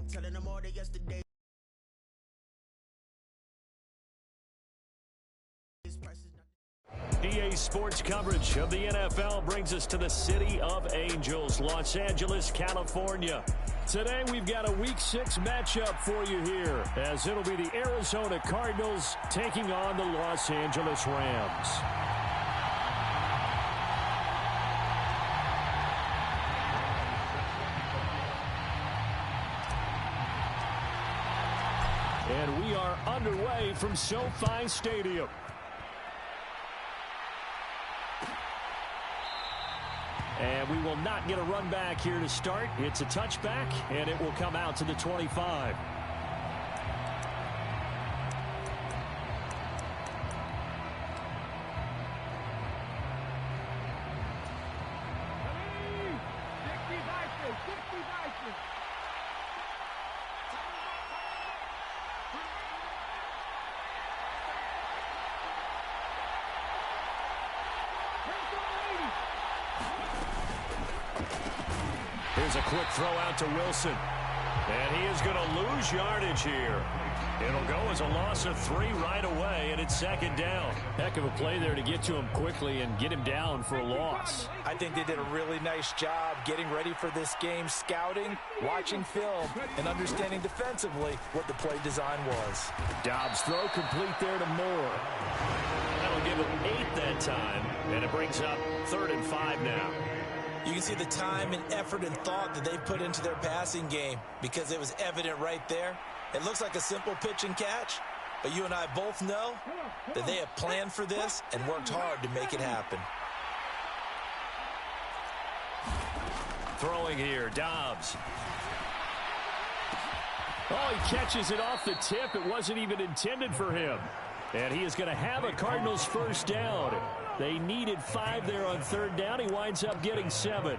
telling them all that yesterday. EA Sports coverage of the NFL brings us to the City of Angels, Los Angeles, California. Today we've got a Week 6 matchup for you here, as it'll be the Arizona Cardinals taking on the Los Angeles Rams. And we are underway from SoFi Stadium. And we will not get a run back here to start. It's a touchback, and it will come out to the 25. Here's a quick throw out to Wilson. And he is going to lose yardage here. It'll go as a loss of 3 right away, and it's second down. Heck of a play there to get to him quickly and get him down for a loss. I think they did a really nice job getting ready for this game, scouting, watching film, and understanding defensively what the play design was. Dobbs' throw complete there to Moore. That'll give him 8 that time, and it brings up 3rd and 5 now. You can see the time and effort and thought that they put into their passing game because it was evident right there. It looks like a simple pitch and catch, but you and I both know that they have planned for this and worked hard to make it happen. Throwing here, Dobbs. Oh, he catches it off the tip. It wasn't even intended for him. And he is going to have a Cardinals first down. They needed 5 there on 3rd down. He winds up getting 7.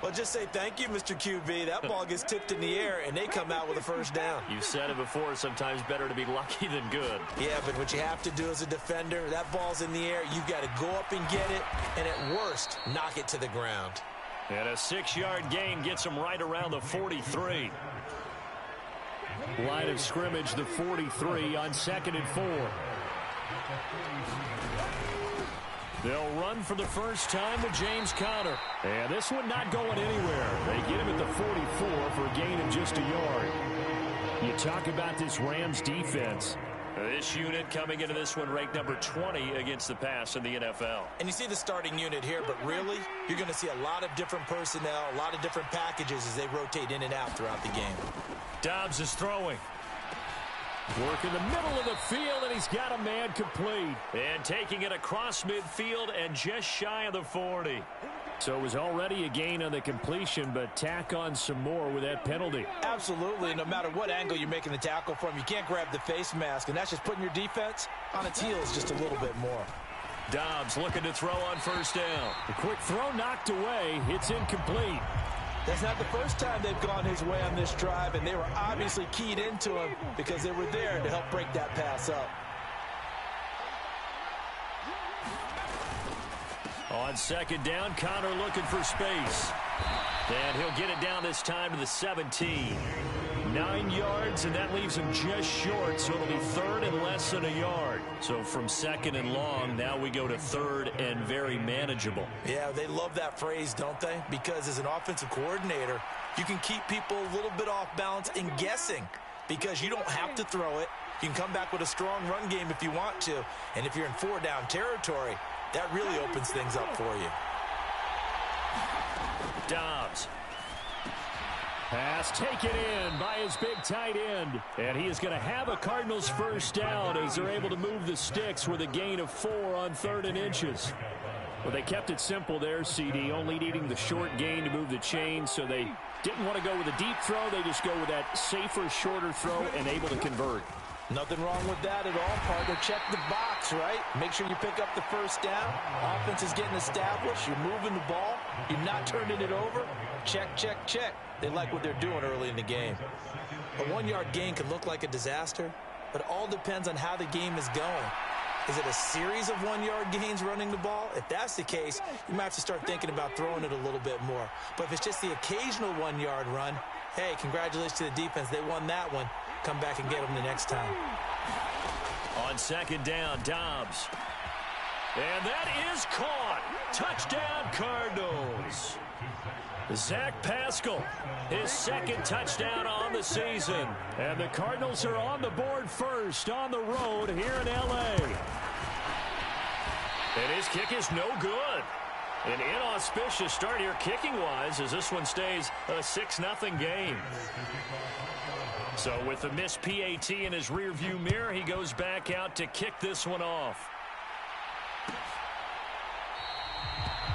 Well, just say thank you, Mr. QB. That ball gets tipped in the air, and they come out with a first down. You said it before, sometimes better to be lucky than good. Yeah, but what you have to do as a defender, that ball's in the air, you've got to go up and get it, and at worst, knock it to the ground. And a 6-yard gain gets him right around the 43. Line of scrimmage, the 43 on 2nd and 4. They'll run for the first time with James Conner. And this one not going anywhere. They get him at the 44 for a gain of just a yard. You talk about this Rams defense. This unit coming into this one ranked number 20 against the pass in the NFL. And you see the starting unit here, but really, you're going to see a lot of different personnel, a lot of different packages as they rotate in and out throughout the game. Dobbs is throwing. Work in the middle of the field, and he's got a man complete. And taking it across midfield and just shy of the 40. So it was already a gain on the completion, but tack on some more with that penalty. Absolutely. No matter what angle you're making the tackle from, you can't grab the face mask, and that's just putting your defense on its heels just a little bit more. Dobbs looking to throw on first down. A quick throw knocked away. It's incomplete. That's not the first time they've gone his way on this drive, and they were obviously keyed into him because they were there to help break that pass up. On 2nd down, Conner looking for space. And he'll get it down this time to the 17. 9 yards, and that leaves him just short, so it'll be 3rd and less than a yard. So from 2nd and long, now we go to 3rd and very manageable. Yeah, they love that phrase, don't they? Because as an offensive coordinator, you can keep people a little bit off balance and guessing because you don't have to throw it. You can come back with a strong run game if you want to, and if you're in 4-down territory, that really opens things up for you. Dobbs. Pass taken in by his big tight end. And he is going to have a Cardinals first down as they're able to move the sticks with a gain of 4 on 3rd and inches. Well, they kept it simple there, CD, only needing the short gain to move the chain, so they didn't want to go with a deep throw. They just go with that safer, shorter throw and able to convert. Nothing wrong with that at all, partner. Check the box, right? Make sure you pick up the first down. Offense is getting established. You're moving the ball. You're not turning it over. Check, check, check. They like what they're doing early in the game. A 1-yard gain can look like a disaster, but it all depends on how the game is going. Is it a series of 1-yard gains running the ball? If that's the case, you might have to start thinking about throwing it a little bit more. But if it's just the occasional 1-yard run, hey, congratulations to the defense. They won that one. Come back and get them the next time. On second down, Dobbs. And that is caught. Touchdown, Cardinals. Zach Pascal, his second touchdown on the season. And the Cardinals are on the board first on the road here in L.A. And his kick is no good. An inauspicious start here kicking-wise as this one stays a 6-0 game. So with the missed PAT in his rearview mirror, he goes back out to kick this one off.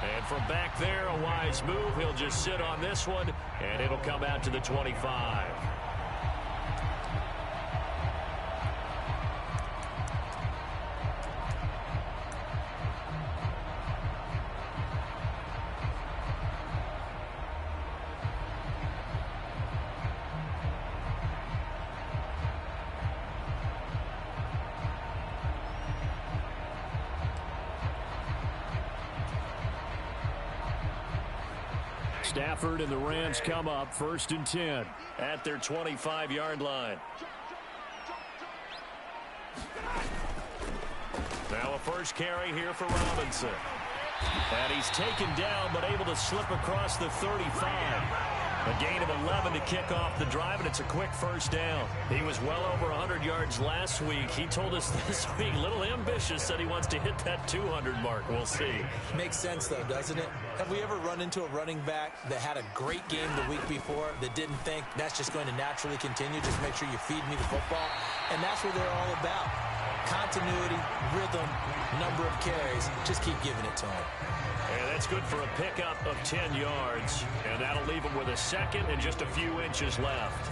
And from back there, a wise move. He'll just sit on this one, and it'll come out to the 25. Stafford and the Rams come up 1st and 10 at their 25-yard line. Now a first carry here for Robinson. And he's taken down but able to slip across the 35. A gain of 11 to kick off the drive, and it's a quick first down. He was well over 100 yards last week. He told us this week, a little ambitious, said he wants to hit that 200 mark. We'll see. Makes sense, though, doesn't it? Have we ever run into a running back that had a great game the week before that didn't think that's just going to naturally continue? Just make sure you feed me the football. And that's what they're all about. Continuity, rhythm, number of carries. Just keep giving it to him. And that's good for a pickup of 10 yards. And that'll leave him with a second and just a few inches left.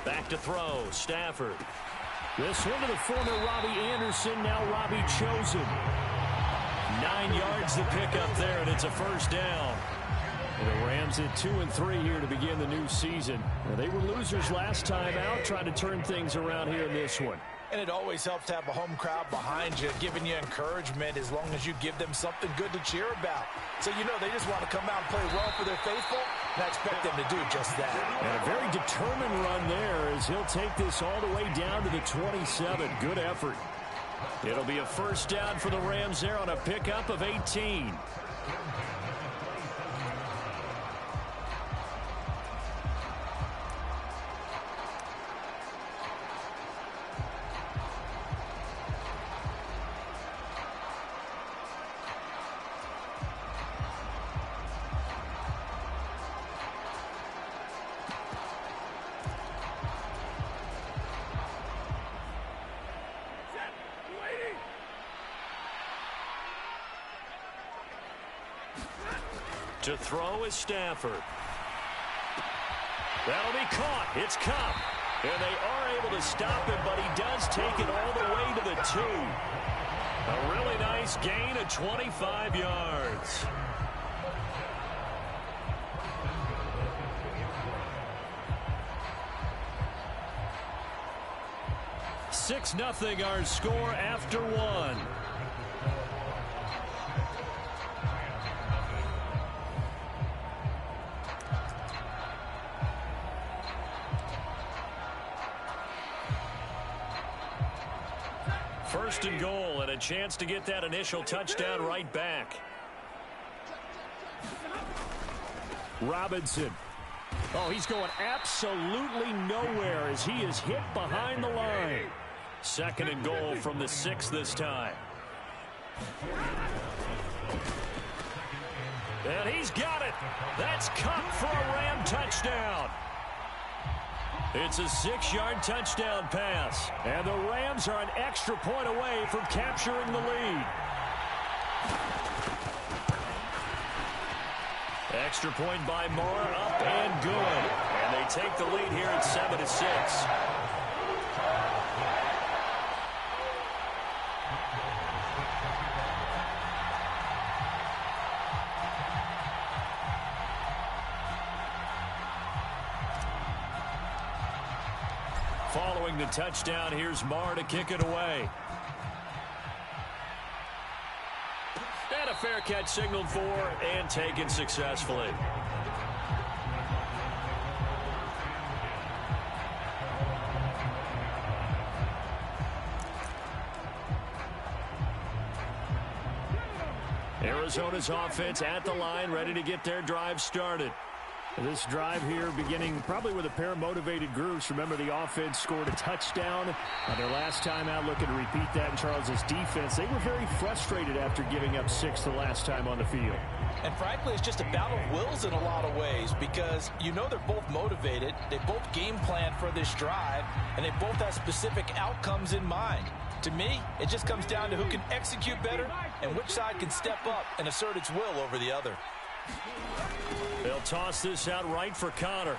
Back to throw, Stafford. This one to the former Robbie Anderson, now Robbie Chosen. 9 yards to pick up there, and it's a first down. And the Rams at 2-3 here to begin the new season. Now, they were losers last time out, trying to turn things around here in this one. And it always helps to have a home crowd behind you, giving you encouragement as long as you give them something good to cheer about. So, you know, they just want to come out and play well for their faithful, and I expect them to do just that. And a very determined run there as he'll take this all the way down to the 27. Good effort. It'll be a first down for the Rams there on a pickup of 18. To throw is Stafford. That'll be caught. It's Cup. And they are able to stop him, but he does take it all the way to the 2. A really nice gain of 25 yards. Six nothing our score after one. First and goal, and a chance to get that initial touchdown right back. Robinson. Oh, he's going absolutely nowhere as he is hit behind the line. Second and goal from the 6 this time. And he's got it. That's Cup for a Ram touchdown. It's a 6-yard touchdown pass. And the Rams are an extra point away from capturing the lead. Extra point by Moore, up and good. And they take the lead here at 7-6. throwing the touchdown. Here's Marr to kick it away. And a fair catch signaled for and taken successfully. Arizona's offense at the line, ready to get their drive started. This drive here beginning probably with a pair of motivated groups. Remember, the offense scored a touchdown on their last time out, looking to repeat that in Charles's defense. They were very frustrated after giving up 6 the last time on the field. And frankly, it's just a battle of wills in a lot of ways because you know they're both motivated. They both game plan for this drive, and they both have specific outcomes in mind. To me, it just comes down to who can execute better and which side can step up and assert its will over the other. They'll toss this out right for Connor.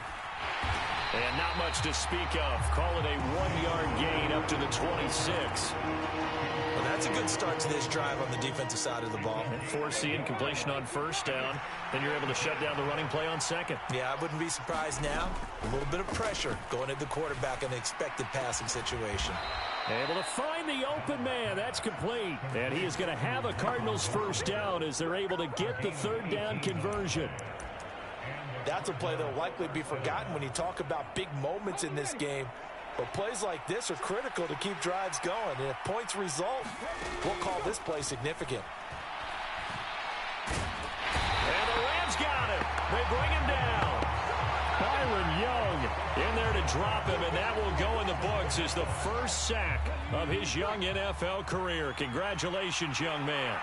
And not much to speak of. Call it a 1-yard gain up to the 26. Well, that's a good start to this drive on the defensive side of the ball. And force the incompletion on first down. Then you're able to shut down the running play on second. Yeah, I wouldn't be surprised now. A little bit of pressure going at the quarterback in an expected passing situation. Able to find the open man. That's complete. And he is going to have a Cardinals first down as they're able to get the third down conversion. That's a play that will likely be forgotten when you talk about big moments in this game. But plays like this are critical to keep drives going. And if points result, we'll call this play significant. And the Rams got him. They bring him down. Byron Young in there to drop him, and that will go in the books as the first sack of his young NFL career. Congratulations, young man.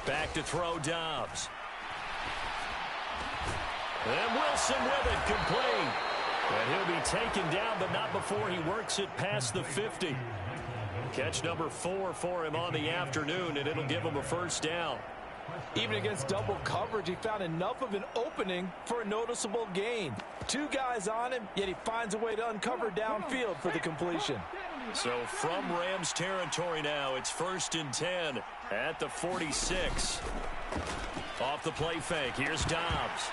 Back to throw, Dobbs. And Wilson with it, complete. And he'll be taken down, but not before he works it past the 50. Catch number 4 for him on the afternoon, and it'll give him a first down. Even against double coverage, he found enough of an opening for a noticeable gain. 2 guys on him, yet he finds a way to uncover downfield for the completion. So from Rams territory now, it's 1st and 10 at the 46. Off the play fake, here's Dobbs.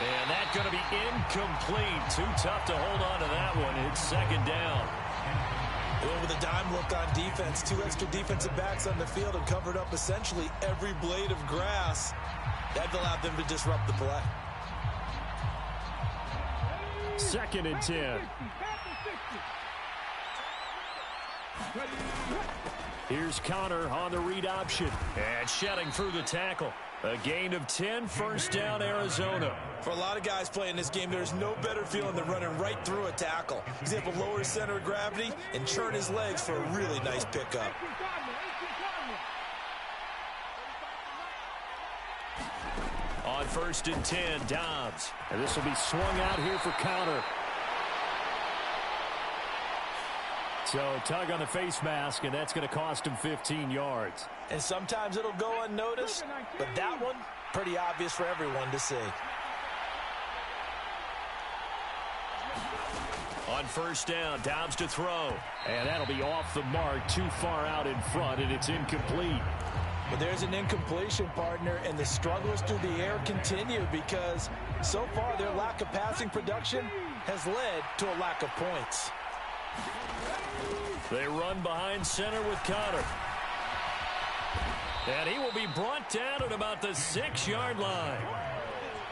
And that's going to be incomplete. Too tough to hold on to that one. It's 2nd down. With a dime look on defense, 2 extra defensive backs on the field and covered up essentially every blade of grass. That allowed them to disrupt the play. 2nd and 10. Here's Connor on the read option. And shedding through the tackle. A gain of 10, first down, Arizona. For a lot of guys playing this game, there's no better feeling than running right through a tackle. He's able to lower his center of gravity and churn his legs for a really nice pickup. On 1st and 10, Dobbs. And this will be swung out here for Connor. So tug on the face mask, and that's going to cost him 15 yards. And sometimes it'll go unnoticed, but that one, pretty obvious for everyone to see. On 1st down, Dobbs to throw. And that'll be off the mark, too far out in front, and it's incomplete. But there's an incompletion, partner, and the struggles through the air continue because so far their lack of passing production has led to a lack of points. They run behind center with Connor. And he will be brought down at about the 6-yard line.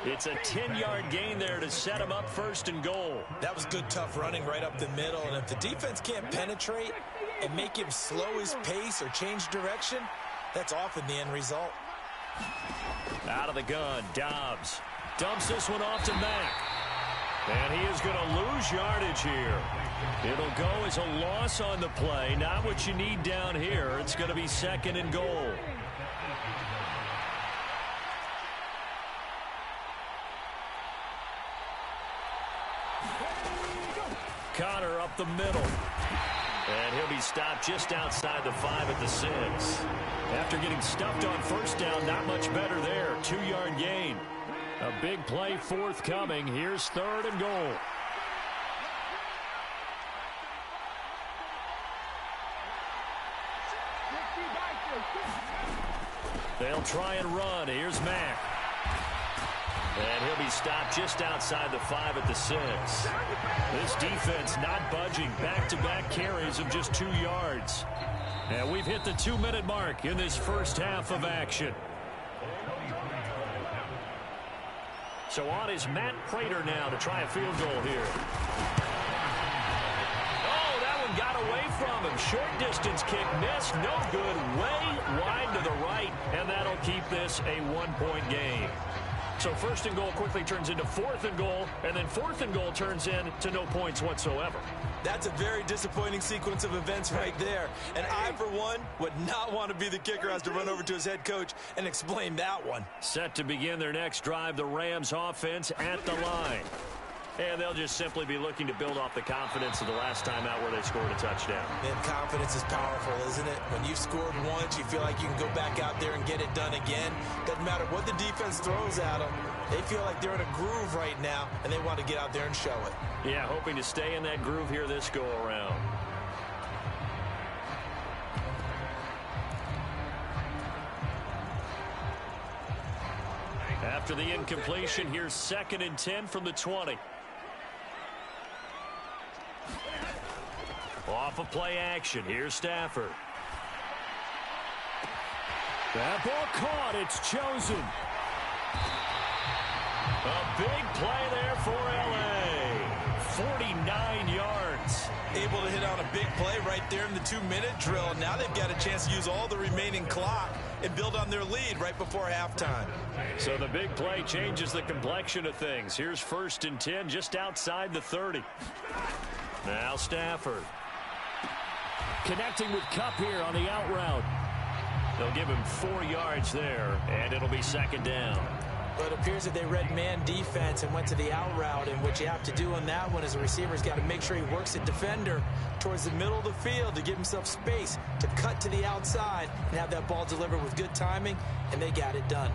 It's a 10-yard gain there to set him up 1st and goal. That was good, tough running right up the middle. And if the defense can't penetrate and make him slow his pace or change direction, that's often the end result. Out of the gun, Dobbs dumps this one off to Mack. And he is going to lose yardage here. It'll go as a loss on the play. Not what you need down here. It's going to be 2nd and goal. Connor up the middle. And he'll be stopped just outside the 5 at the 6. After getting stuffed on 1st down, not much better there. 2-yard gain. A big play forthcoming. Here's 3rd and goal. They'll try and run. Here's Mack. And he'll be stopped just outside the 5 at the 6. This defense not budging. Back-to-back carries of just 2 yards. And we've hit the 2-minute mark in this first half of action. So on is Matt Prater now to try a field goal here. Oh, that one got away from him. Short distance kick missed. No good. Way wide to the right. And that'll keep this a 1-point game. So 1st and goal quickly turns into 4th and goal, and then 4th and goal turns into no points whatsoever. That's a very disappointing sequence of events right there. And I, for one, would not want to be the kicker who has to run over to his head coach and explain that one. Set to begin their next drive, the Rams offense at the line. And they'll just simply be looking to build off the confidence of the last time out where they scored a touchdown. And confidence is powerful, isn't it? When you've scored once, you feel like you can go back out there and get it done again. Doesn't matter what the defense throws at them. They feel like they're in a groove right now, and they want to get out there and show it. Yeah, hoping to stay in that groove here this go-around. After the incompletion, here's 2nd and 10 from the 20. Off of play action. Here's Stafford. That ball caught. It's chosen. A big play there for L.A. 49 yards. Able to hit on a big play right there in the 2-minute drill. Now they've got a chance to use all the remaining clock and build on their lead right before halftime. So the big play changes the complexion of things. Here's 1st and 10 just outside the 30. Now Stafford. Connecting with Kupp here on the out route. They'll give him 4 yards there, and it'll be 2nd down. But it appears that they read man defense and went to the out route, and what you have to do on that one is the receiver's got to make sure he works the defender towards the middle of the field to give himself space to cut to the outside and have that ball delivered with good timing, and they got it done.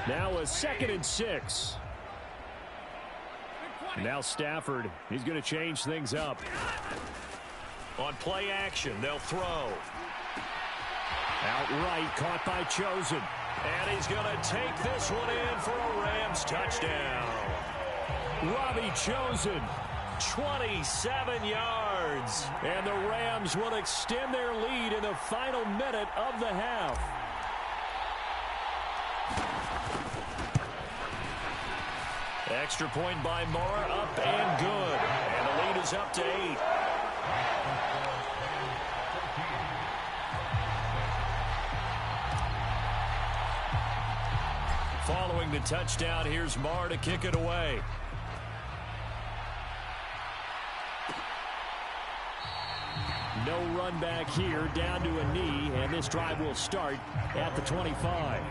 Now a 2nd and 6. Now Stafford, he's going to change things up. On play action, they'll throw. Outright, caught by Chosen. And he's going to take this one in for a Rams touchdown. Robbie Chosen, 27 yards. And the Rams will extend their lead in the final minute of the half. Extra point by Moore, up and good. And the lead is up to 8. Following the touchdown, here's Moore to kick it away. No run back here, down to a knee, and this drive will start at the 25.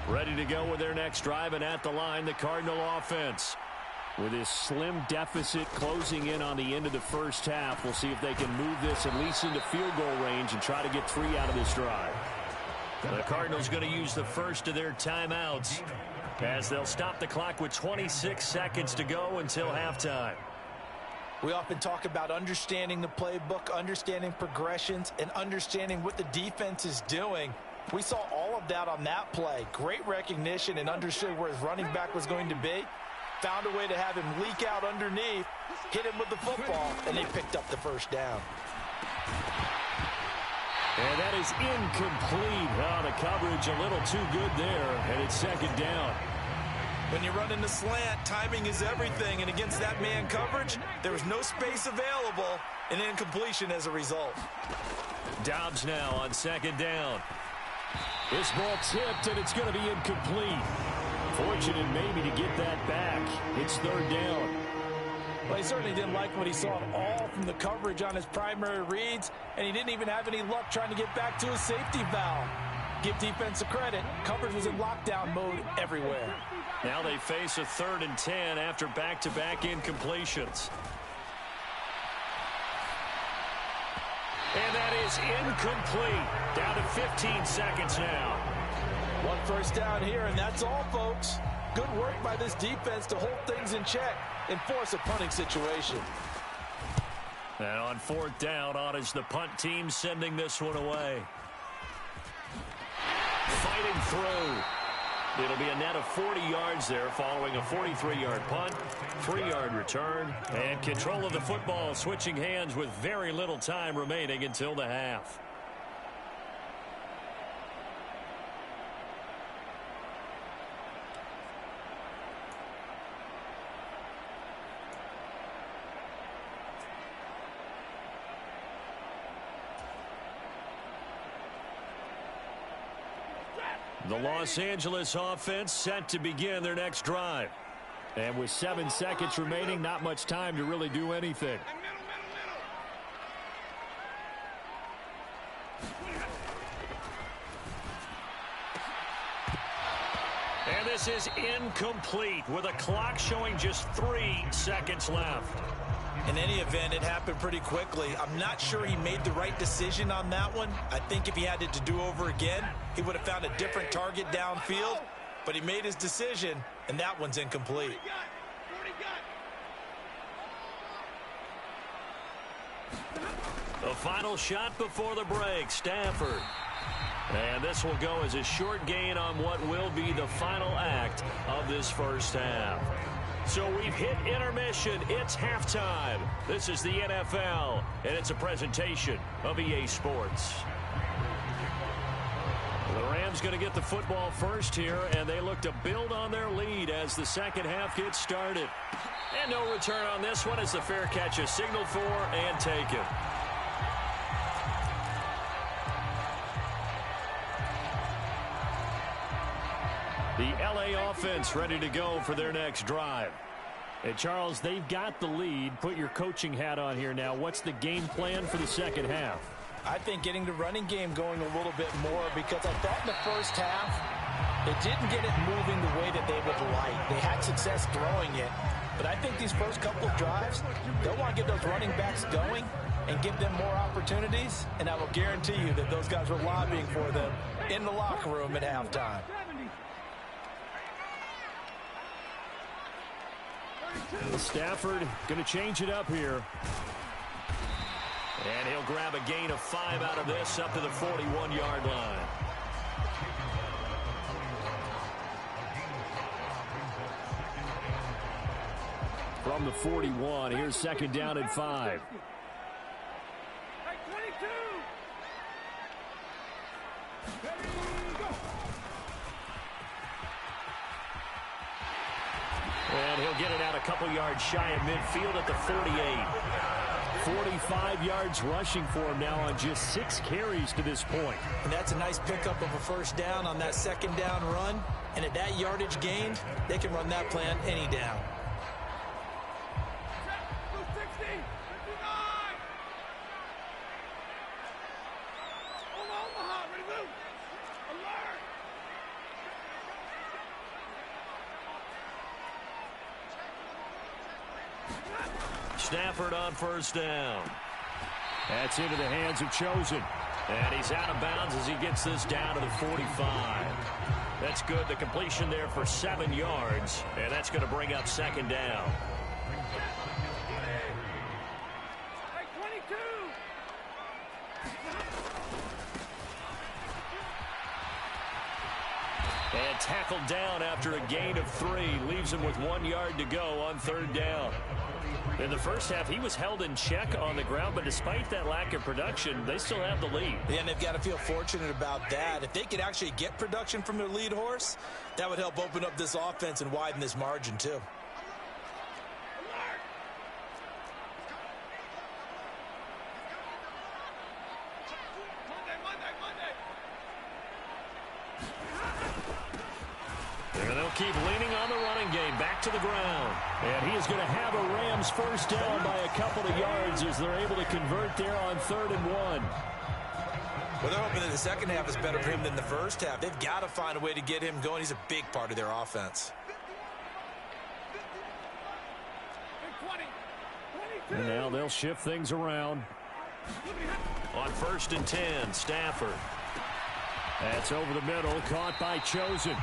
Ready to go with their next drive, and at the line, the Cardinal offense. With this slim deficit closing in on the end of the first half, we'll see if they can move this at least into field goal range and try to get 3 out of this drive. The Cardinals going to use the first of their timeouts as they'll stop the clock with 26 seconds to go until halftime. We often talk about understanding the playbook, understanding progressions, and understanding what the defense is doing. We saw all of that on that play. Great recognition and understood where his running back was going to be. Found a way to have him leak out underneath, hit him with the football, and they picked up the first down. And that is incomplete. Oh, the coverage a little too good there, and it's 2nd down. When you run in the slant, timing is everything, and against that man coverage, there was no space available, and incompletion as a result. Dobbs now on 2nd down. This ball tipped, and it's going to be incomplete. Fortunate maybe to get that back. It's 3rd down. Well, he certainly didn't like what he saw at all from the coverage on his primary reads, and he didn't even have any luck trying to get back to his safety valve. Give defense a credit. Coverage was in lockdown mode everywhere. Now they face a 3rd and 10 after back-to-back incompletions. And that is incomplete. Down to 15 seconds now. One first down here, and that's all, folks. Good work by this defense to hold things in check and force a punting situation. And on fourth down, on is the punt team sending this one away. Fighting through. It'll be a net of 40 yards there following a 43-yard punt, 3-yard return, and control of the football switching hands with very little time remaining until the half. The Los Angeles offense set to begin their next drive. And with 7 seconds remaining, not much time to really do anything. And this is incomplete with a clock showing just 3 seconds left. In any event, it happened pretty quickly. I'm not sure he made the right decision on that one. I think if he had it to do over again, he would have found a different target downfield. But he made his decision, and that one's incomplete. The final shot before the break, Stafford. And this will go as a short gain on what will be the final act of this first half. So we've hit intermission. It's halftime. This is the NFL, and it's a presentation of EA Sports. The Rams going to get the football first here, and they look to build on their lead as the second half gets started. And no return on this one as the fair catch is signaled for and taken. The LA offense ready to go for their next drive. Hey, Charles, they've got the lead. Put your coaching hat on here now. What's the game plan for the second half? I think getting the running game going a little bit more, because I thought in the first half it didn't get it moving the way that they would like. They had success throwing it, but I think these first couple of drives, they'll want to get those running backs going and give them more opportunities, and I will guarantee you that those guys were lobbying for them in the locker room at halftime. Stafford going to change it up here. And he'll grab a gain of 5 out of this up to the 41-yard line. From the 41, here's second down and 5. And he'll get it out a couple yards shy of midfield at the 48. 45 yards rushing for him now on just 6 carries to this point. And that's a nice pickup of a first down on that second down run. And at that yardage gained, they can run that plan any down. Stafford on first down. That's into the hands of Chosen. And he's out of bounds as he gets this down to the 45. That's good. The completion there for 7 yards. And that's going to bring up second down. And tackled down after a gain of 3. Leaves him with 1 yard to go on third down. In the first half, he was held in check on the ground, but despite that lack of production, they still have the lead. Yeah, and they've got to feel fortunate about that. If they could actually get production from their lead horse, that would help open up this offense and widen this margin, too. And they'll keep leaning on the running game. Back to the ground. And he is going to have a Rams first down by a couple of yards as they're able to convert there on 3rd and 1. Well, they're hoping that the second half is better for him than the first half. They've got to find a way to get him going. He's a big part of their offense. And now they'll shift things around. On 1st and 10, Stafford. That's over the middle, caught by Chosen.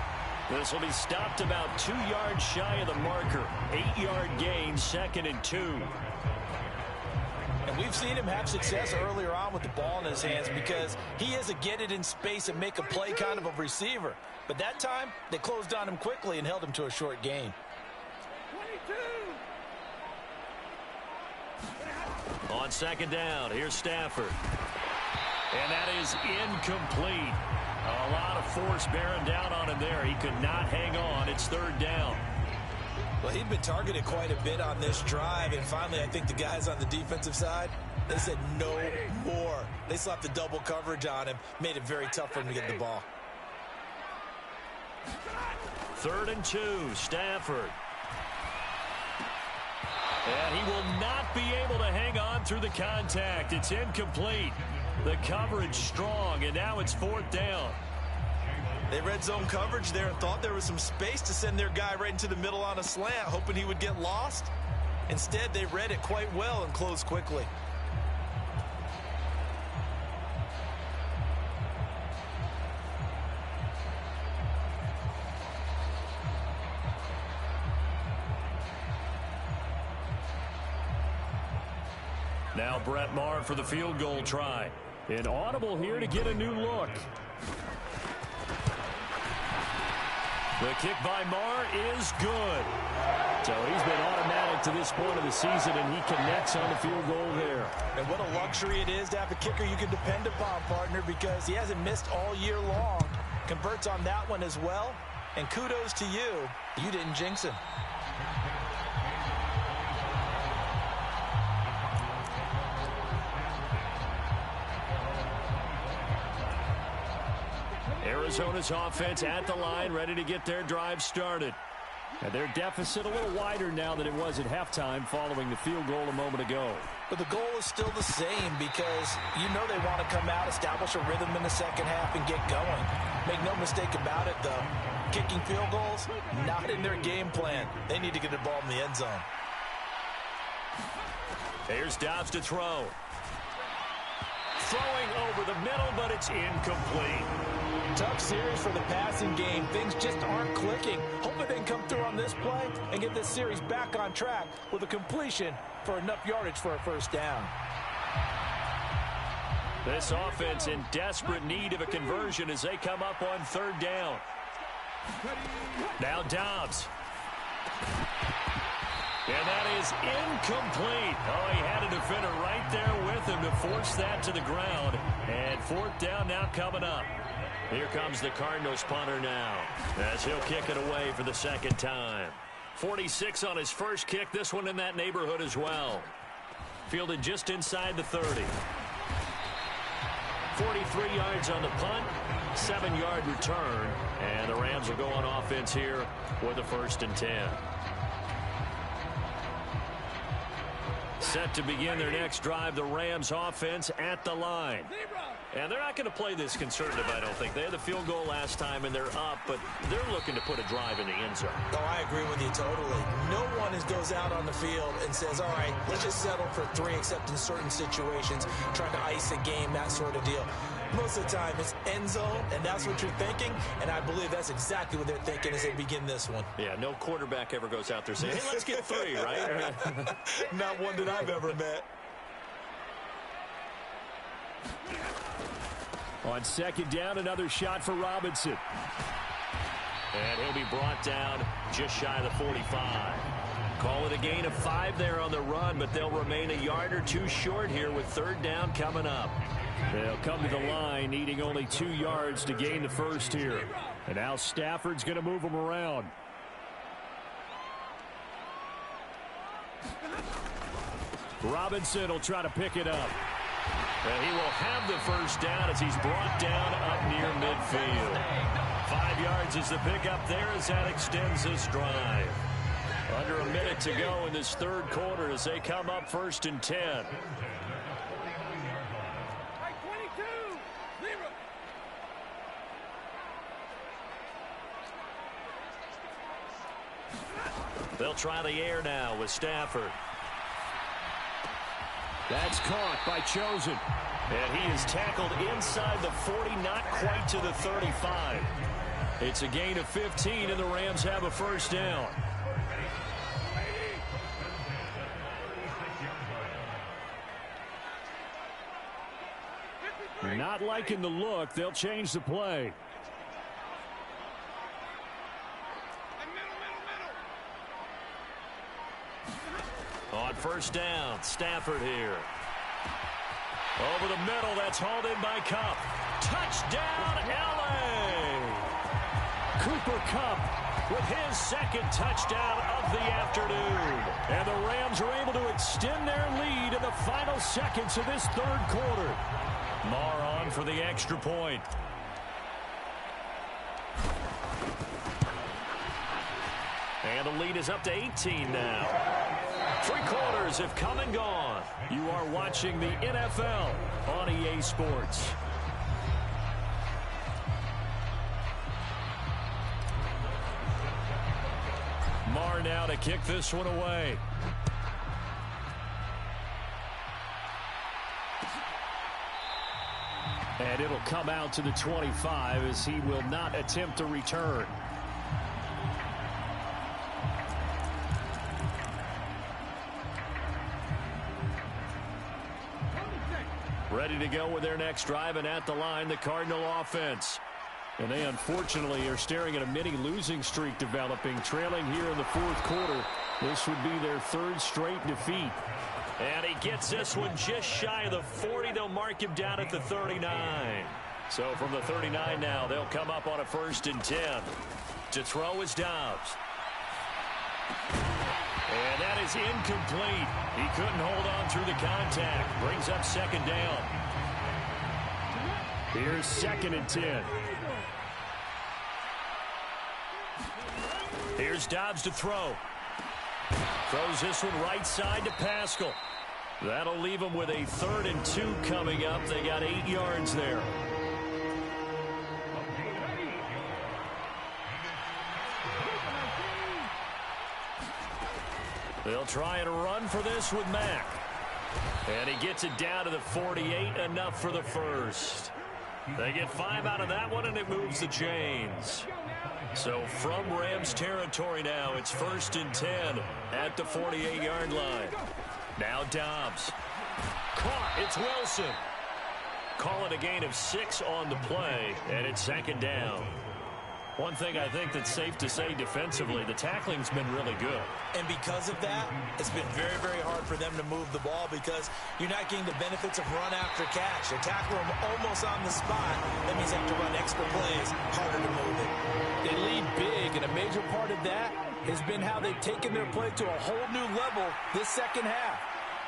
This will be stopped about 2 yards shy of the marker. 8-yard gain, 2nd and 2. And we've seen him have success earlier on with the ball in his hands because he is a get it in space and make a play kind of a receiver. But that time, they closed on him quickly and held him to a short gain. 22. On 2nd down, here's Stafford. And that is incomplete. A lot of force bearing down on him there. He could not hang on. It's 3rd down. Well, he'd been targeted quite a bit on this drive, and finally I think the guys on the defensive side, they said no more. They slapped the double coverage on him, made it very tough for him to get the ball. 3rd and 2, Stafford. And he will not be able to hang on through the contact. It's incomplete. The coverage strong, and now it's 4th down. They red zone coverage there and thought there was some space to send their guy right into the middle on a slant, hoping he would get lost. Instead, they read it quite well and closed quickly. Now Brett Maher for the field goal try. An audible here to get a new look. The kick by Maher is good. So he's been automatic to this point of the season, and he connects on the field goal there. And what a luxury it is to have a kicker you can depend upon, partner, because he hasn't missed all year long. Converts on that one as well. And kudos to you. You didn't jinx him. Arizona's offense at the line, ready to get their drive started. And their deficit a little wider now than it was at halftime following the field goal a moment ago. But the goal is still the same because you know they want to come out, establish a rhythm in the second half, and get going. Make no mistake about it, though. Kicking field goals, not in their game plan. They need to get the ball in the end zone. Here's Dobbs to throw. Throwing over the middle, but it's incomplete. Tough series for the passing game. Things just aren't clicking. Hopefully they can come through on this play and get this series back on track with a completion for enough yardage for a 1st down. This offense in desperate need of a conversion as they come up on 3rd down. Now Dobbs. And that is incomplete. Oh, he had a defender right there with him to force that to the ground. And 4th down now coming up. Here comes the Cardinals punter now as he'll kick it away for the 2nd time. 46 on his first kick. This one in that neighborhood as well. Fielded just inside the 30. 43 yards on the punt. 7-yard return. And the Rams will go on offense here with a 1st and 10. Set to begin their next drive, the Rams offense at the line. And they're not going to play this conservative, I don't think. They had the field goal last time, and they're up, but they're looking to put a drive in the end zone. Oh, I agree with you totally. No one goes out on the field and says, all right, let's just settle for 3, except in certain situations, trying to ice a game, that sort of deal. Most of the time, it's end zone, and that's what you're thinking, and I believe that's exactly what they're thinking as they begin this one. Yeah, no quarterback ever goes out there saying, hey, let's get 3, right? Not one that I've ever met. On 2nd down, another shot for Robinson. And he'll be brought down just shy of the 45. Call it a gain of 5 there on the run, but they'll remain a yard or 2 short here with 3rd down coming up. They'll come to the line, needing only 2 yards to gain the 1st here. And now Stafford's going to move them around. Robinson will try to pick it up. And he will have the 1st down as he's brought down up near midfield. 5 yards is the pickup there as that extends this drive. Under a minute to go in this 3rd quarter as they come up 1st and 10. They'll try the air now with Stafford. That's caught by Chosen. And he is tackled inside the 40, not quite to the 35. It's a gain of 15, and the Rams have a first down. Not liking the look. They'll change the play. On first down, Stafford here. Over the middle, that's hauled in by Kupp. Touchdown, L.A. Cooper Kupp with his second touchdown of the afternoon. And the Rams are able to extend their lead in the final seconds of this third quarter. Marr on for the extra point. And the lead is up to 18 now. 3 quarters have come and gone. You are watching the NFL on EA Sports. Marr now to kick this one away. And it'll come out to the 25 as he will not attempt to return. Ready to go with their next drive, and at the line, the Cardinal offense. And they unfortunately are staring at a mini losing streak developing, trailing here in the fourth quarter. This would be their 3rd straight defeat. And he gets this one just shy of the 40. They'll mark him down at the 39. So from the 39 now, they'll come up on a 1st and 10. To throw is Dobbs. And that is incomplete. He couldn't hold on through the contact. Brings up 2nd down. Here's 2nd and 10. Here's Dobbs to throw. Throws this one right side to Pascal. That'll leave him with a 3rd and 2 coming up. They got 8 yards there. They'll try and run for this with Mack. And he gets it down to the 48, enough for the first. They get 5 out of that one, and it moves the chains. So from Rams territory now, it's 1st and 10 at the 48-yard line. Now Dobbs. Caught. It's Wilson. Call it a gain of 6 on the play, and it's 2nd down. One thing I think that's safe to say defensively, the tackling's been really good. And because of that, it's been very, very hard for them to move the ball because you're not getting the benefits of run after catch. They tackle them almost on the spot. That means they have to run extra plays, harder to move it. They lead big, and a major part of that has been how they've taken their play to a whole new level this second half.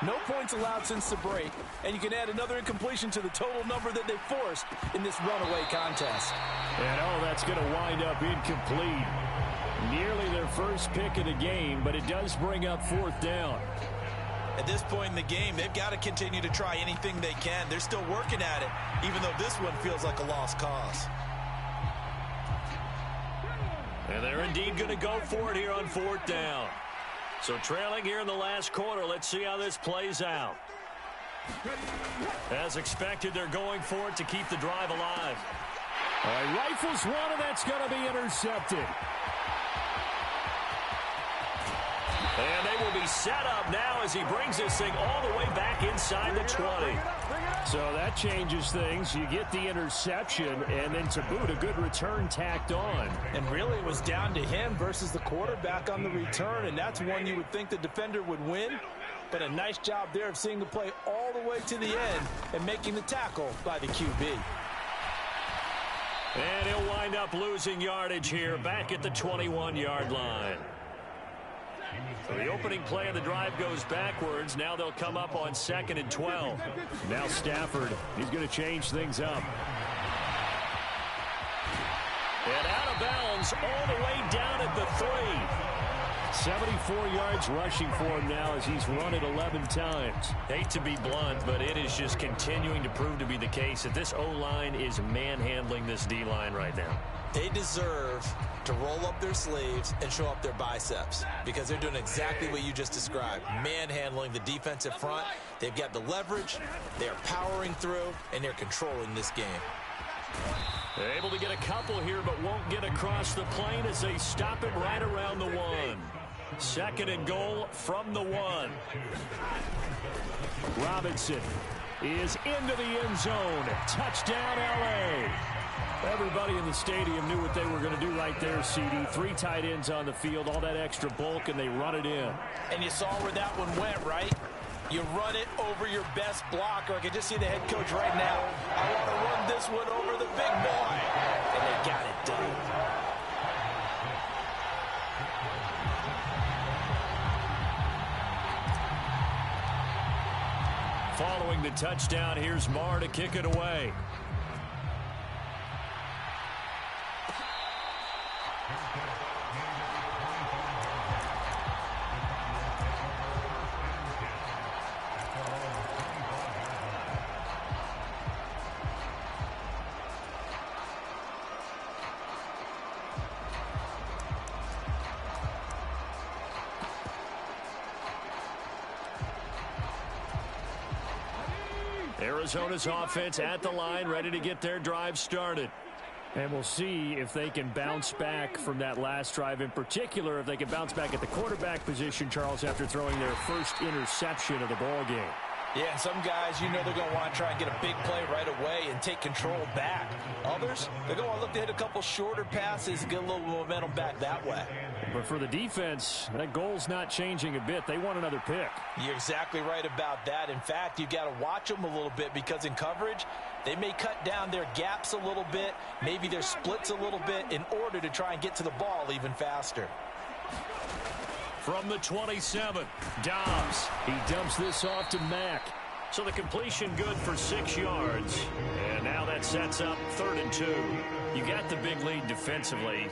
No points allowed since the break, and you can add another incompletion to the total number that they forced in this runaway contest. And that's going to wind up incomplete. Nearly their first pick of the game, but it does bring up 4th down. At this point in the game, they've got to continue to try anything they can. They're still working at it, even though this one feels like a lost cause. And they're indeed going to go for it here on 4th down. So trailing here in the last quarter, let's see how this plays out. As expected, they're going for it to keep the drive alive. All right, rifles one, and that's going to be intercepted. And they will be set up now as he brings this thing all the way back inside the 20. So that changes things. You get the interception, and then to boot, a good return tacked on. And really it was down to him versus the quarterback on the return, and that's one you would think the defender would win. But a nice job there of seeing the play all the way to the end and making the tackle by the QB. And he'll wind up losing yardage here back at the 21-yard line. So the opening play of the drive goes backwards. Now they'll come up on 2nd and 12. Now Stafford, he's going to change things up. And out of bounds all the way down at the 3. 74 yards rushing for him now as he's run it 11 times. Hate to be blunt, but it is just continuing to prove to be the case that this O-line is manhandling this D-line right now. They deserve to roll up their sleeves and show up their biceps because they're doing exactly what you just described. Manhandling the defensive front. They've got the leverage. They are powering through, and they're controlling this game. They're able to get a couple here, but won't get across the plane as they stop it right around the 1. 2nd and goal from the 1. Robinson is into the end zone. Touchdown, L.A. Everybody in the stadium knew what they were going to do right there, CD. 3 tight ends on the field, all that extra bulk, and they run it in. And you saw where that one went, right? You run it over your best blocker. I can just see the head coach right now. I want to run this one over the big boy. And they got it done. Following the touchdown, here's Marr to kick it away. Arizona's offense at the line, ready to get their drive started. And we'll see if they can bounce back from that last drive. In particular, if they can bounce back at the quarterback position, Charles, after throwing their first interception of the ball game. Yeah, some guys, you know they're going to want to try and get a big play right away and take control back. Others, they're going to look to hit a couple shorter passes and get a little momentum back that way. But for the defense, that goal's not changing a bit. They want another pick. You're exactly right about that. In fact, you've got to watch them a little bit because in coverage, they may cut down their gaps a little bit, maybe their splits a little bit in order to try and get to the ball even faster. From the 27, Dobbs. He dumps this off to Mack. So the completion good for 6 yards. And now that sets up 3rd and 2. You got the big lead defensively.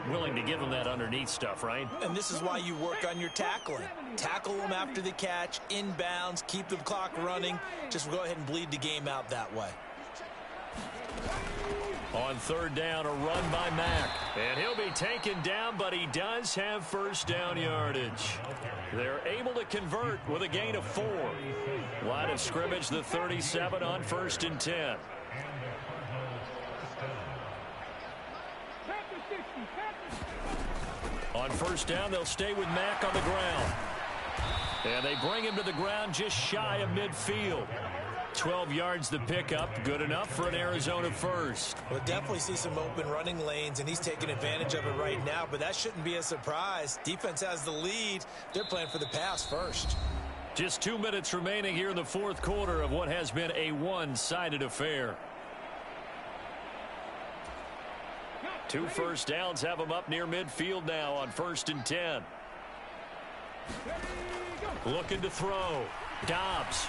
Willing to give them that underneath stuff, right? And this is why you work on your tackling. Tackle them after the catch, inbounds, keep the clock running. Just go ahead and bleed the game out that way. On 3rd down, a run by Mack. And he'll be taken down, but he does have first down yardage. They're able to convert with a gain of 4. Line of scrimmage, the 37 on 1st and 10. On 1st down, they'll stay with Mack on the ground. And they bring him to the ground just shy of midfield. 12 yards the pickup, good enough for an Arizona first. We'll definitely see some open running lanes, and he's taking advantage of it right now, but that shouldn't be a surprise. Defense has the lead. They're playing for the pass first. Just 2 minutes remaining here in the 4th quarter of what has been a one-sided affair. 2 first downs have them up near midfield now on 1st and 10. Looking to throw. Dobbs.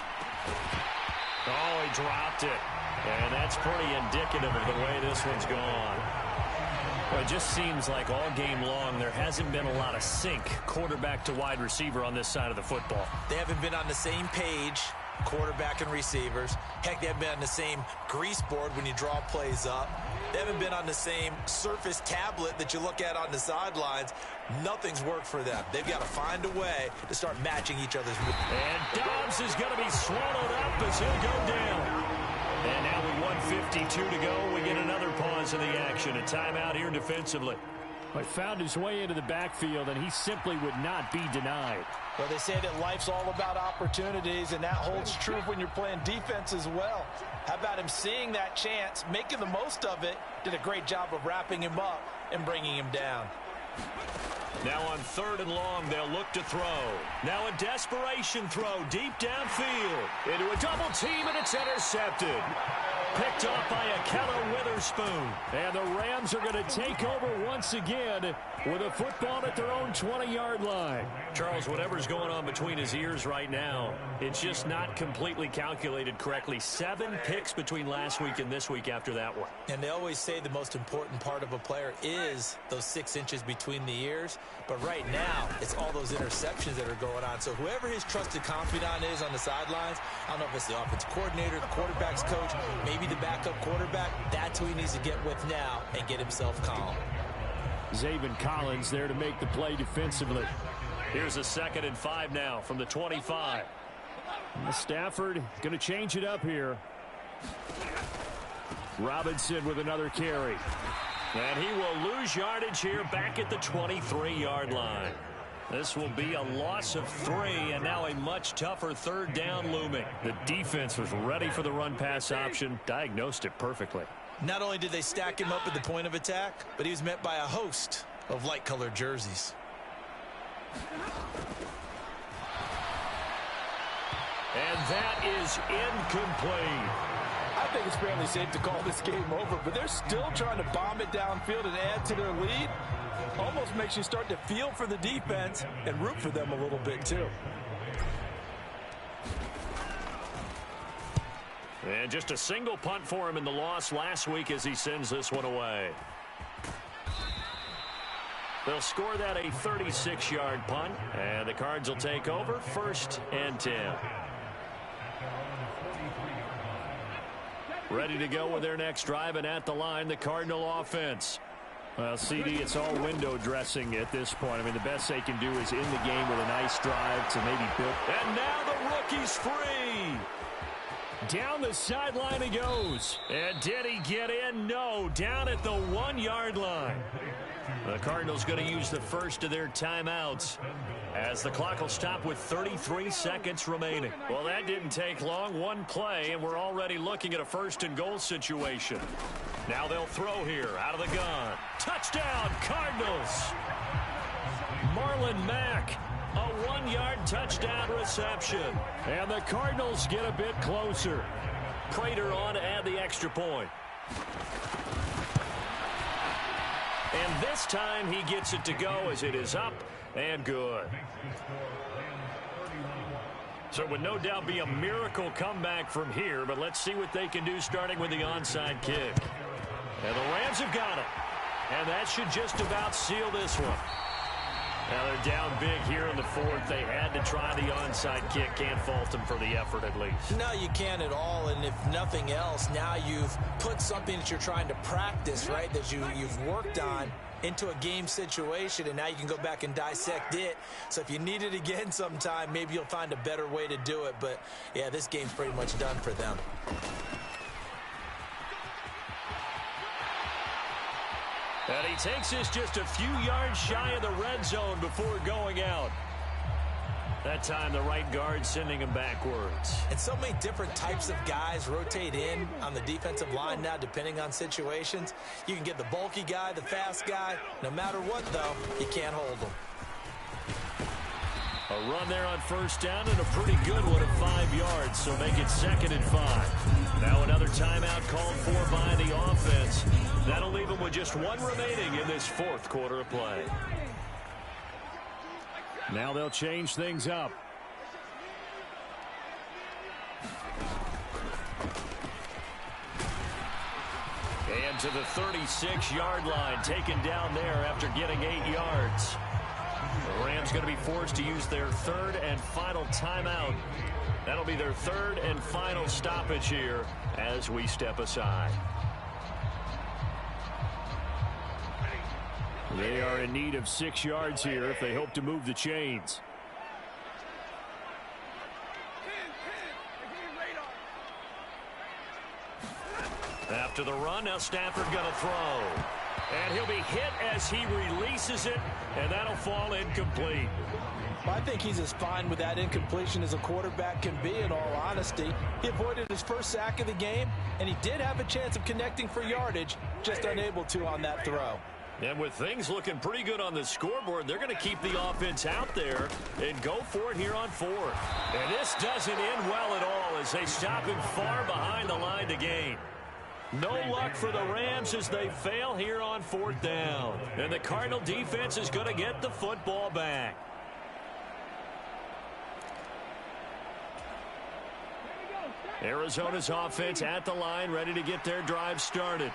Oh, he dropped it. And that's pretty indicative of the way this one's gone. Well, it just seems like all game long there hasn't been a lot of sync quarterback to wide receiver on this side of the football. They haven't been on the same page, quarterback and receivers. Heck, they haven't been on the same grease board when you draw plays up. They haven't been on the same surface tablet that you look at on the sidelines. Nothing's worked for them. They've got to find a way to start matching each other's moves. And Dobbs is going to be swallowed up as he'll go down. And now with 1:52 to go, we get another pause in the action. A timeout here defensively. But found his way into the backfield, and he simply would not be denied. Well, they say that life's all about opportunities, and that holds true when you're playing defense as well. How about him seeing that chance, making the most of it, did a great job of wrapping him up and bringing him down. Now on 3rd and long, they'll look to throw. Now a desperation throw deep downfield into a double team, and it's intercepted. Picked off by Akello Witherspoon. And the Rams are going to take over once again with a football at their own 20-yard line. Charles, whatever's going on between his ears right now, it's just not completely calculated correctly. 7 picks between last week and this week after that one. And they always say the most important part of a player is those 6 inches between the ears. But right now, it's all those interceptions that are going on. So whoever his trusted confidant is on the sidelines, I don't know if it's the offensive coordinator, the quarterback's coach, maybe be the backup quarterback. That's who he needs to get with now and get himself calm. Zaven Collins there to make the play defensively. Here's a 2nd and 5 now from the 25. Stafford going to change it up here. Robinson with another carry. And he will lose yardage here back at the 23-yard line. This will be a loss of 3, and now a much tougher 3rd down looming. The defense was ready for the run-pass option, diagnosed it perfectly. Not only did they stack him up at the point of attack, but he was met by a host of light-colored jerseys. And that is incomplete. I think it's fairly safe to call this game over, but they're still trying to bomb it downfield and add to their lead. Almost makes you start to feel for the defense and root for them a little bit, too. And just a single punt for him in the loss last week as he sends this one away. They'll score that a 36-yard punt, and the Cards will take over 1st and 10. Ready to go with their next drive, and at the line, the Cardinal offense. Well, CD, it's all window dressing at this point. I mean, the best they can do is in the game with a nice drive to maybe build. And now the rookie's free. Down the sideline he goes. And did he get in? No. Down at the 1-yard line. The Cardinals going to use the first of their timeouts as the clock will stop with 33 seconds remaining. Well, that didn't take long. One play, and we're already looking at a 1st and goal situation. Now they'll throw here out of the gun. Touchdown, Cardinals. Marlon Mack, a 1-yard touchdown reception. And the Cardinals get a bit closer. Prater on to add the extra point. And this time he gets it to go as it is up and good. So it would no doubt be a miracle comeback from here, but let's see what they can do starting with the onside kick. And the Rams have got it. And that should just about seal this one. Now they're down big here in the 4th. They had to try the onside kick. Can't fault them for the effort at least. No, you can't at all. And if nothing else, now you've put something that you're trying to practice, right, that you've worked on into a game situation, and now you can go back and dissect it. So if you need it again sometime, maybe you'll find a better way to do it. But, yeah, this game's pretty much done for them. And he takes this just a few yards shy of the red zone before going out. That time the right guard sending him backwards. And so many different types of guys rotate in on the defensive line now depending on situations. You can get the bulky guy, the fast guy. No matter what, though, you can't hold them. A run there on 1st down and a pretty good one at 5 yards, so make it 2nd and 5. Now another timeout called for by the offense. That'll leave them with just 1 remaining in this 4th quarter of play. Now they'll change things up. And to the 36-yard line, taken down there after getting 8 yards. The Rams going to be forced to use their 3rd and final timeout. That'll be their 3rd and final stoppage here as we step aside. They are in need of 6 yards here if they hope to move the chains. After the run, now Stafford going to throw. And he'll be hit as he releases it, and that'll fall incomplete. I think he's as fine with that incompletion as a quarterback can be, in all honesty. He avoided his first sack of the game, and he did have a chance of connecting for yardage, just unable to on that throw. And with things looking pretty good on the scoreboard, they're going to keep the offense out there and go for it here on 4th. And this doesn't end well at all as they stop him far behind the line to gain. No luck for the Rams as they fail here on 4th down. And the Cardinal defense is going to get the football back. Arizona's offense at the line, ready to get their drive started.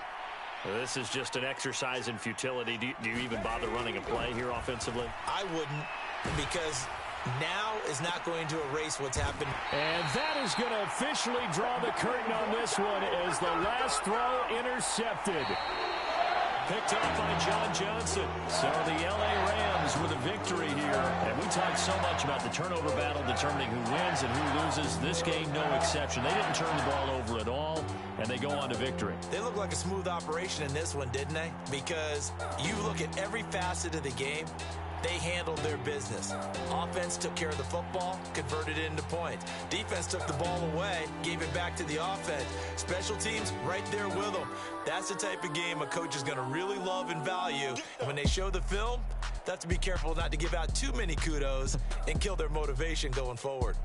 This is just an exercise in futility. Do you even bother running a play here offensively? I wouldn't, because Now is not going to erase what's happened. And that is going to officially draw the curtain on this one as the last throw intercepted. Picked off by John Johnson. So the L.A. Rams with a victory here. And we talked so much about the turnover battle determining who wins and who loses. This game, no exception. They didn't turn the ball over at all, and they go on to victory. They look like a smooth operation in this one, didn't they? Because you look at every facet of the game, they handled their business. Offense took care of the football, converted it into points. Defense took the ball away, gave it back to the offense. Special teams right there with them. That's the type of game a coach is going to really love and value. And when they show the film, they have to be careful not to give out too many kudos and kill their motivation going forward.